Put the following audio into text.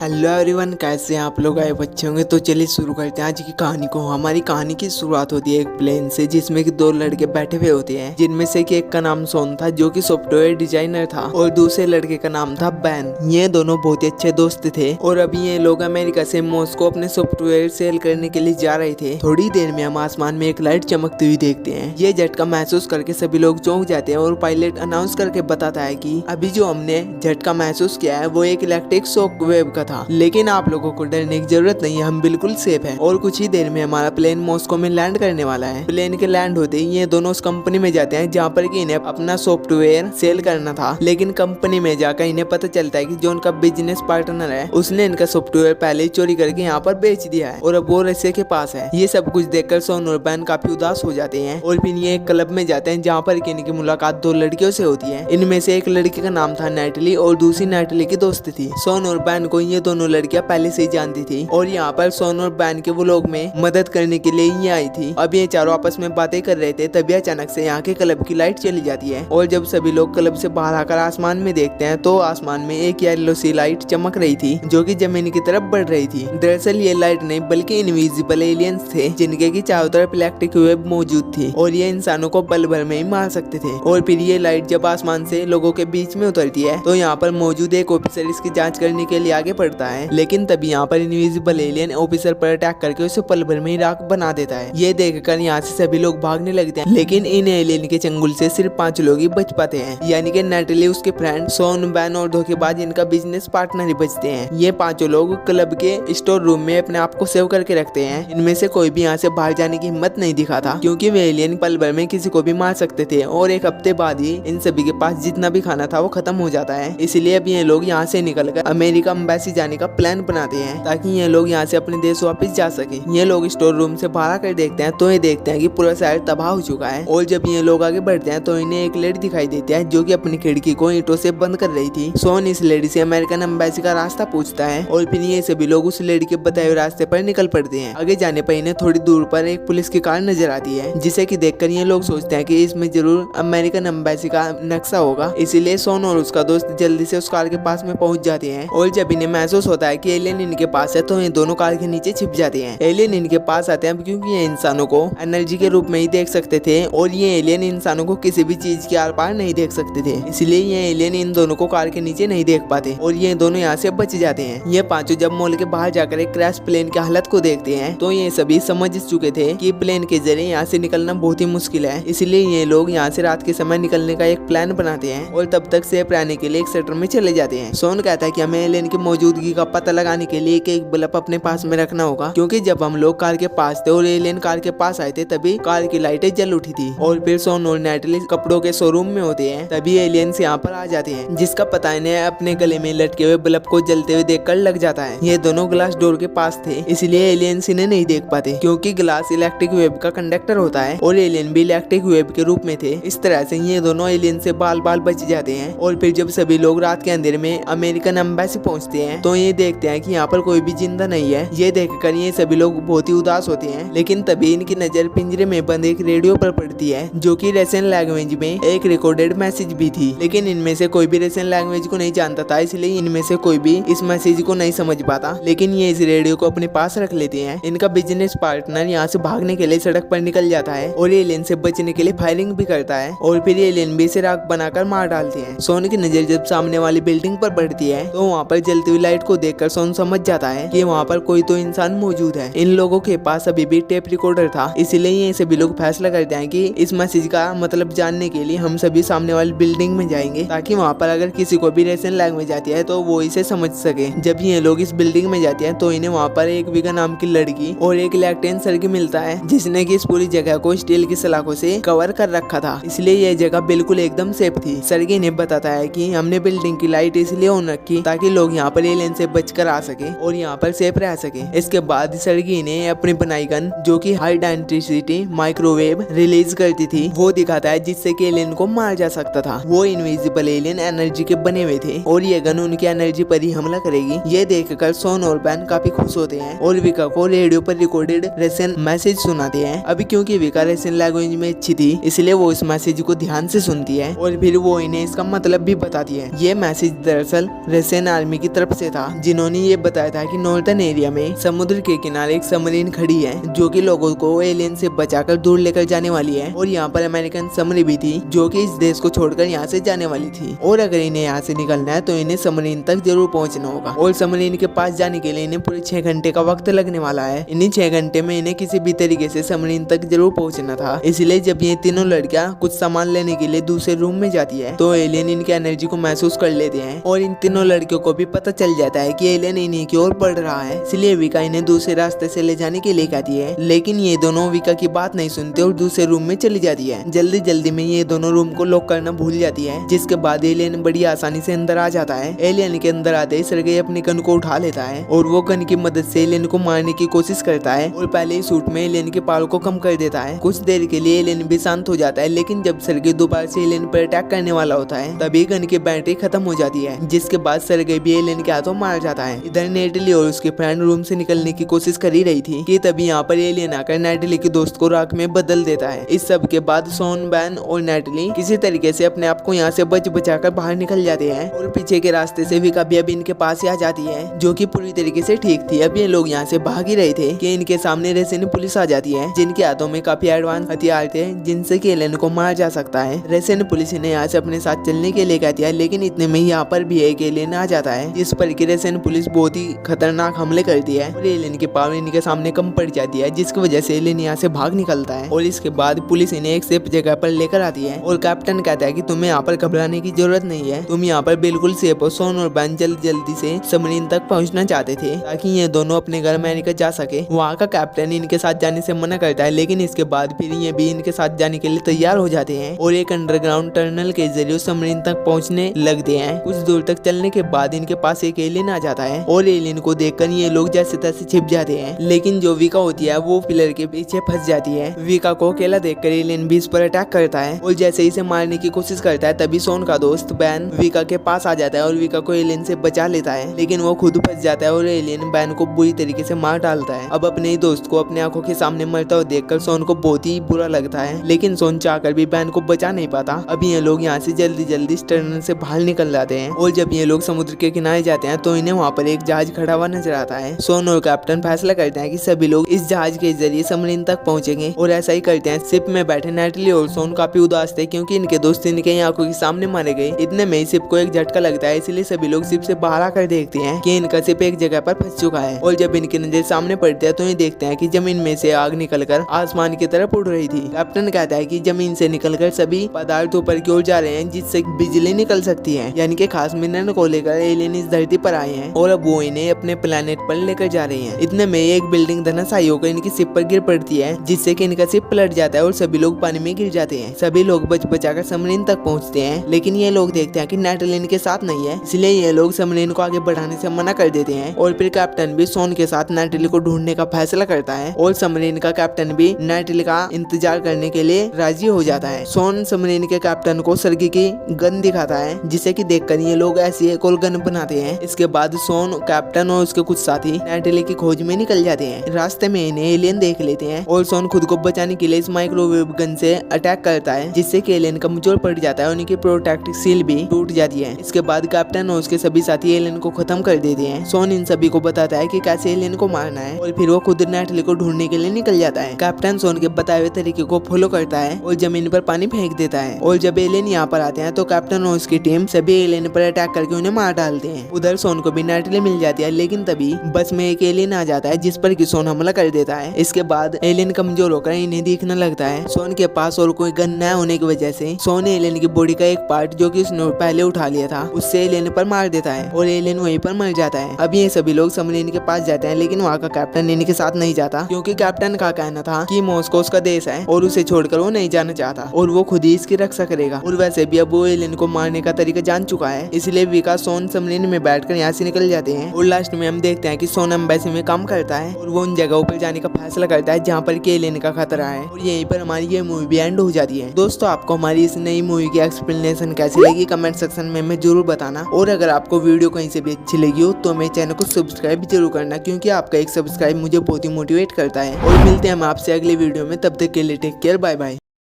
Hello everyone, कैसे हैं आप लोग? आए बच्चे होंगे तो चलिए शुरू करते हैं आज की कहानी को। हमारी कहानी की शुरुआत होती है एक प्लेन से, जिसमें कि दो लड़के बैठे हुए होते हैं, जिनमें से कि एक का नाम सोन था जो कि सॉफ्टवेयर डिजाइनर था, और दूसरे लड़के का नाम था बैन। ये दोनों बहुत ही अच्छे दोस्त थे और अभी ये लोग अमेरिका से मॉस्को अपने सॉफ्टवेयर सेल करने के लिए जा रहे थे। थोड़ी देर में हम आसमान में एक लाइट चमकती हुई देखते हैं। ये झटका महसूस करके सभी लोग चौंक जाते हैं और पायलट अनाउंस करके बताता है कि अभी जो हमने झटका महसूस किया है वो एक इलेक्ट्रिक शॉक वेव का था, लेकिन आप लोगों को डरने की जरूरत नहीं है, हम बिल्कुल सेफ हैं और कुछ ही देर में हमारा प्लेन मॉस्को में लैंड करने वाला है। प्लेन के लैंड होते ही ये दोनों उस कंपनी में जाते हैं जहाँ पर कि इन्हें अपना सॉफ्टवेयर सेल करना था, लेकिन कंपनी में जाकर इन्हें पता चलता है कि जो उनका बिजनेस पार्टनर है उसने इनका सॉफ्टवेयर पहले ही चोरी करके यहाँ पर बेच दिया है और अब वो रस्से के पास है। ये सब कुछ देखकर सोन और बैन काफी उदास हो जाते हैं और फिर ये एक क्लब में जाते हैं जहाँ पर कि इनकी मुलाकात दो लड़कियों से होती है। इनमें से एक लड़की का नाम था नेटली और दूसरी नेटली की दोस्त थी। सोन और बैन को ये दोनों लड़कियां पहले से ही जानती थी और यहाँ पर सोन और बैन के वो लोग में मदद करने के लिए ये आई थी। अब ये चारों आपस में बातें कर रहे थे, तभी अचानक से यहाँ के क्लब की लाइट चली जाती है और जब सभी लोग क्लब से बाहर आकर आसमान में देखते हैं तो आसमान में एक येलो सी लाइट चमक रही थी जो कि जमीन की तरफ बढ़ रही थी। दरअसल ये लाइट नहीं बल्कि इनविजिबल एलियंस थे, जिनके की चारों तरफ इलेक्ट्रिक वेव मौजूद थी और ये इंसानों को पल भर में ही मार सकते थे। और फिर ये लाइट जब आसमान से लोगों के बीच में उतरती है तो यहाँ पर मौजूद एक ऑफिसर इसकी जांच करने के लिए आगे बढ़ता है, लेकिन तभी यहाँ पर इनविजिबल एलियन ऑफिसर पर अटैक करके उसे पल भर में ही राख बना देता है। ये देखकर यहाँ से सभी लोग भागने लगते हैं, लेकिन इन एलियन के चंगुल से सिर्फ 5 लोग ही बच पाते हैं, यानी कि नेटली, उसके फ्रेंड, सोन, बैन और धोखेबाज इनका बिजनेस पार्टनर ही बचते हैं। ये 5 लोग क्लब के स्टोर रूम में अपने आप को सेव करके रखते हैं। इनमें से कोई भी यहाँ से बाहर जाने की हिम्मत नहीं दिखाता क्योंकि वे एलियन पल भर में किसी को भी मार सकते थे और एक हफ्ते बाद ही इन सभी के पास जितना भी खाना था वो खत्म हो जाता है। इसलिए अब ये लोग यहाँ से निकलकर अमेरिका एम्बेसी जाने का प्लान बनाते हैं ताकि ये लोग यहाँ से अपने देश वापस जा सके। ये लोग स्टोर रूम से बाहर आकर देखते हैं तो ये देखते हैं कि पूरा शहर तबाह हो चुका है और जब ये लोग आगे बढ़ते हैं तो इन्हें एक लेडी दिखाई देती है जो कि अपनी खिड़की को ईंटों से बंद कर रही थी। सोन इस लेडी से अमेरिकन एम्बेसी का रास्ता पूछता है और फिर ये सभी लोग उस लेडी के बताए हुए रास्ते पर निकल पड़ते हैं। आगे जाने पर इन्हें थोड़ी दूर पर एक पुलिस की कार नजर आती है, जिसे कि देखकर ये लोग सोचते हैं कि इसमें जरूर अमेरिकन एम्बेसी का नक्शा होगा। इसीलिए सोन और उसका दोस्त जल्दी से उस कार के पास में पहुंच जाते हैं और जब इन्हें महसूस होता है कि एलियन इनके पास है तो ये दोनों कार के नीचे छिप जाते हैं। एलियन इनके पास आते हैं क्योंकि ये इंसानों को एनर्जी के रूप में ही देख सकते थे और ये एलियन इंसानों को किसी भी चीज के आर पार नहीं देख सकते थे, इसलिए ये एलियन इन दोनों को कार के नीचे नहीं देख पाते और ये दोनों यहाँ से बच जाते हैं। ये पांचों जब मॉल के बाहर जाकर एक क्रैश प्लेन की हालत को देखते हैं तो ये सभी समझ चुके थे कि प्लेन के जरिए यहाँ से निकलना बहुत ही मुश्किल है, इसलिए ये लोग यहाँ से रात के समय निकलने का एक प्लान बनाते हैं और तब तक सेफ रहने के लिए एक शटर में चले जाते हैं। सोन कहता है कि हमें एलियन की मौजूदगी का पता लगाने के लिए एक बल्ब अपने पास में रखना होगा, क्योंकि जब हम लोग कार के पास थे और एलियन कार के पास आए थे तभी कार की लाइटें जल उठी थी। और फिर सोन और नेटली कपड़ों के शोरूम में होते हैं, तभी एलियंस यहाँ पर आ जाते हैं, जिसका पता इन्हें अपने गले में लटके हुए बल्ब को जलते हुए देखकर लग जाता है। ये दोनों ग्लास डोर के पास थे, इसलिए एलियंस इन्हें नहीं देख पाते क्योंकि ग्लास इलेक्ट्रिक वेव का कंडक्टर होता है और एलियन भी इलेक्ट्रिक वेव के रूप में थे। इस तरह से ये दोनों एलियन से बाल बाल बच जाते हैं। और फिर जब सभी लोग रात के अंधेरे में अमेरिकन एम्बेसी पहुंचते हैं तो ये देखते हैं कि यहाँ पर कोई भी जिंदा नहीं है। ये देखकर ये सभी लोग बहुत ही उदास होते हैं, लेकिन तभी इनकी नजर पिंजरे में बंद एक रेडियो पर पड़ती है जो कि रशियन लैंग्वेज में एक रिकॉर्डेड मैसेज भी थी, लेकिन इनमें से कोई भी रशियन लैंग्वेज को नहीं जानता था, इसलिए इनमें से कोई भी इस मैसेज को नहीं समझ पाता। लेकिन ये इस रेडियो को अपने पास रख लेते हैं। इनका बिजनेस पार्टनर यहाँ से भागने के लिए सड़क पर निकल जाता है और एलियन से बचने के लिए फायरिंग भी करता है और फिर एलियन भी इसे राख बनाकर मार डालते हैं। सोन की नजर जब सामने वाली बिल्डिंग पर पड़ती है तो वहाँ पर जलती हुई लाइट को देखकर सोन समझ जाता है कि वहाँ पर कोई तो इंसान मौजूद है। इन लोगों के पास अभी भी टेप रिकॉर्डर था, इसलिए ये सभी लोग फैसला करते हैं कि इस मैसेज का मतलब जानने के लिए हम सभी सामने वाली बिल्डिंग में जाएंगे ताकि वहाँ पर अगर किसी को भी रशियन लैंग्वेज आती है तो वो इसे समझ सके। जब ये लोग इस बिल्डिंग में जाते हैं तो इन्हें वहाँ पर एक विगा नाम की लड़की और एक इलेक्ट्रिशियन सर्गी मिलता है, जिसने की इस पूरी जगह को स्टील की सलाखों से कवर कर रखा था, इसलिए यह जगह बिल्कुल एकदम सेफ थी। सर्गी ने बताता है कि हमने बिल्डिंग की लाइट इसलिए ऑन रखी ताकि लोग यहाँ पर एलियन से बचकर आ सके और यहाँ पर सेफ रह सके। इसके बाद सर्गी ने अपनी बनाई गन जो कि हाई डेंसिटी माइक्रोवेव रिलीज करती थी वो दिखाता है, जिससे कि एलियन को मार जा सकता था। वो इनविजिबल एलियन एनर्जी के बने हुए थे और ये गन उनकी एनर्जी पर ही हमला करेगी। ये देखकर सोन और बैन काफी खुश होते हैं और विका को रेडियो पर रिकॉर्डेड रशियन मैसेज सुनाते हैं। अभी क्योंकि विका रशियन लैंग्वेज में अच्छी थी इसलिए वो इस मैसेज को ध्यान से सुनती है और फिर वो इन्हें इसका मतलब भी बताती है। ये मैसेज दरअसल रशियन आर्मी की तरफ से था, जिन्होंने ये बताया था कि नॉर्थन एरिया में समुद्र के किनारे एक सबमरीन खड़ी है जो कि लोगों को एलियन से बचाकर दूर लेकर जाने वाली है। और यहाँ पर अमेरिकन सबमरीन भी थी जो कि इस देश को छोड़कर यहाँ से जाने वाली थी। और अगर इन्हें यहाँ से निकलना है तो इन्हें सबमरीन तक जरूर पहुँचना होगा। और सबमरीन के पास जाने के लिए इन्हें पूरे 6 घंटे का वक्त लगने वाला है। इन्हीं 6 घंटे में इन्हें किसी भी तरीके से सबमरीन तक जरूर पहुँचना था। इसलिए जब ये तीनों लड़कियां कुछ सामान लेने के लिए दूसरे रूम में जाती है तो एलियन इनकी एनर्जी को महसूस कर लेते हैं। और इन तीनों लड़कियों को भी पता चल जाता है कि एलियन इन्हीं की ओर बढ़ रहा है। इसलिए विका इन्हें दूसरे रास्ते से ले जाने के लिए कहती है, लेकिन ये दोनों विका की बात नहीं सुनते और दूसरे रूम में चली जाती है। जल्दी जल्दी में ये दोनों रूम को लॉक करना भूल जाती है, जिसके बाद एलियन बड़ी आसानी से अंदर आ जाता है। एलियन के अंदर आते ही सरगेई अपनी गन को उठा लेता है और वो गन की मदद से एलियन को मारने की कोशिश करता है और पहले ही सूट में एलियन के पाल को कम कर देता है। कुछ देर के लिए एलियन भी शांत हो जाता है, लेकिन जब सरगेई दोबारा से एलियन पर अटैक करने वाला होता है तभी गन की बैटरी खत्म हो जाती है, जिसके बाद सरगेई भी एलियन के हाथों मार जाता है। इधर नेटली और उसके फ्रेंड रूम से निकलने की कोशिश कर ही रही थी कि तभी यहाँ पर एलियन आकर नेटली के दोस्त को राख में बदल देता है। इस सब के बाद सोन, बैन और नेटली किसी तरीके से अपने आप को यहाँ से बच बचाकर बाहर निकल जाते हैं और पीछे के रास्ते से विका भी अभी इनके पास ही आ जाती है, जो कि पूरी तरीके से ठीक थी। अब ये लोग यहाँ से भाग ही रहे थे कि इनके सामने रेसिन पुलिस आ जाती है, जिनके हाथों में काफी एडवांस हथियार थे जिनसे कि एलियन को मार जा सकता है। रेसिन पुलिस ने यहाँ से अपने साथ चलने के लिए कहती है, लेकिन इतने में यहाँ पर भी एक एलियन आ जाता है, जिस पर कि रेसिन पुलिस बहुत ही खतरनाक हमले करती है और एलियन की पावर इनके सामने कम पड़ जाती है, जिसकी वजह से एलियन यहाँ से भाग निकलता है। और इसके बाद पुलिस इन्हें एक सेफ जगह पर लेकर आती है और कैप्टन कहता है कि तुम्हें यहाँ पर घबराने की जरूरत नहीं है, तुम यहाँ पर बिल्कुल सेफ हो। सोन और बैन जल्दी से सबमरीन तक पहुँचना चाहते थे ताकि ये दोनों अपने घर अमेरिका जा सके। वहाँ का कैप्टन इनके साथ जाने से मना करता है, लेकिन इसके बाद फिर ये भी इनके साथ जाने के लिए तैयार हो जाते हैं और एक अंडरग्राउंड टनल के जरिए सबमरीन तक पहुँचने लगते हैं। कुछ दूर तक चलने के बाद इनके पास एक एलियन आ जाता है और एलियन को देखकर ये लोग जैसे तैसे छिप जाते हैं, लेकिन जो विका होती है वो पिलर के पीछे फंस जाती है। विका को अकेला देखकर एलियन भी इस पर अटैक करता है और जैसे इसे मारने की कोशिश करता है तभी सोन का दोस्त बैन विका के पास आ जाता है और विका को एलियन से बचा लेता है, लेकिन वो खुद फंस जाता है और एलियन बैन को बुरी तरीके से मार डालता है। अब अपने ही दोस्त को अपने आंखों के सामने मरता हुआ देखकर सोन को बहुत ही बुरा लगता है, लेकिन सोन चाहकर भी बैन को बचा नहीं पाता। अब ये लोग यहाँ से जल्दी इस टनल से बाहर निकल जाते हैं और जब ये लोग समुद्र के किनारे जाते हैं तो इन्हें वहाँ पर एक जहाज खड़ा हुआ नजर आता है। सोन और कैप्टन फैसला करते हैं कि सभी लोग इस जहाज के जरिए सबमरीन तक पहुंचेंगे और ऐसा ही करते हैं। शिप में बैठे नेटली और सोन काफी उदास थे क्योंकि इनके दोस्त इनके आंखों के सामने मारे गए। इतने में शिप को एक झटका लगता है, इसलिए सभी लोग शिप से बाहर आकर देखते हैं कि इनका शिप एक जगह पर फंस चुका है और जब इनकी नजर सामने पड़ती है तो ये देखते हैं कि जमीन में से आग निकलकर आसमान की तरफ उड़ रही थी। कैप्टन कहता है कि जमीन से निकलकर सभी पदार्थ ऊपर की ओर जा रहे हैं जिससे बिजली निकल सकती है, यानी कि खास मिनरल को लेकर एलियन इस धरती पर आए हैं और अब वो इन्हें अपने प्लेनेट पर लेकर जा रहे हैं। इतने में एक बिल्डिंग धनाशायी होकर इनकी शिप पर गिर पड़ती है, जिससे कि इनका शिप पलट जाता है और सभी लोग पानी में गिर जाते हैं। सभी लोग बच बचाकर सबमरीन तक पहुंचते हैं, लेकिन ये लोग देखते हैं कि नेटली इनके साथ नहीं है, इसलिए ये लोग सबमरीन को आगे बढ़ाने से मना कर देते हैं और फिर कैप्टन भी सोन के साथ नेटली को ढूंढने का फैसला करता है और सबमरीन का कैप्टन भी नेटली का इंतजार करने के लिए राजी हो जाता है। सोन सबमरीन के कैप्टन को सरगी की गन दिखाता है, जिसे कि देखकर ये लोग ऐसी एक और गन बनाते हैं। इसके बाद सोन, कैप्टन और उसके कुछ साथी नेटली की खोज में निकल जाते हैं। रास्ते में इन्हें एलियन देख लेते हैं और सोन खुद को बचाने के लिए इस माइक्रोवेव गन से अटैक करता है, जिससे कि एलियन कमजोर पड़ जाता है और उनकी प्रोटेक्टिव सील भी टूट जाती है। इसके बाद कैप्टन और उसके सभी साथी एलियन को खत्म कर देते हैं। सोन इन सभी को बताता है कि कैसे एलियन को मारना है और फिर वो खुद नेटली को ढूंढने के लिए निकल जाता है। कैप्टन सोन के बताए हुए तरीके को फॉलो करता है और जमीन पर पानी फेंक देता है और जब एलियन यहाँ पर आते हैं तो कैप्टन और उसकी टीम सभी एलियन पर अटैक करके उन्हें मार डालते हैं। उधर सोन को भी नेटली मिल जाती है, लेकिन तभी बस में एक एलियन आ जाता है जिस पर कि सोन हमला कर देता है। इसके बाद एलियन कमजोर होकर इन्हें दिखने लगता है। सोन के पास और कोई गन न होने की वजह से सोन एलियन की बॉडी का एक पार्ट जो कि उसने पहले उठा लिया था उससे एलियन पर मार देता है और एलियन वहीं पर मर जाता है। अब ये सभी लोग सबमरीन के पास जाते हैं, लेकिन वहाँ का कैप्टन इनके साथ नहीं जाता क्योंकि कैप्टन का कहना था कि मॉस्को उसका देश है और उसे छोड़कर वो नहीं जाना चाहता और वो खुद ही इसकी रक्षा करेगा। और वैसे भी अब वो एलियन को मारने का तरीका जान चुका है, इसलिए विका सोन सबमरीन में बैठकर यहाँ से निकल जाते हैं। और लास्ट में हम देखते हैं कि सोन एम्बेसी में काम करता है और वो उन जगहों पर जाने का फैसला करता है जहाँ पर कि एलियन का खतरा है और यहीं पर हमारी ये मूवी भी एंड हो जाती है। दोस्तों, आपको हमारी इस नई मूवी की एक्सप्लेनेशन कैसी लगी कमेंट सेक्शन में हमें जरूर बताना और अगर आपको वीडियो कहीं से भी अच्छी लगी हो तो मेरे चैनल को सब्सक्राइब जरूर करना, क्योंकि आपका एक सब्सक्राइब मुझे बहुत ही मोटिवेट करता है। और मिलते हैं हम आपसे अगले वीडियो में, तब तक के लिए टेक केयर, बाय बाय।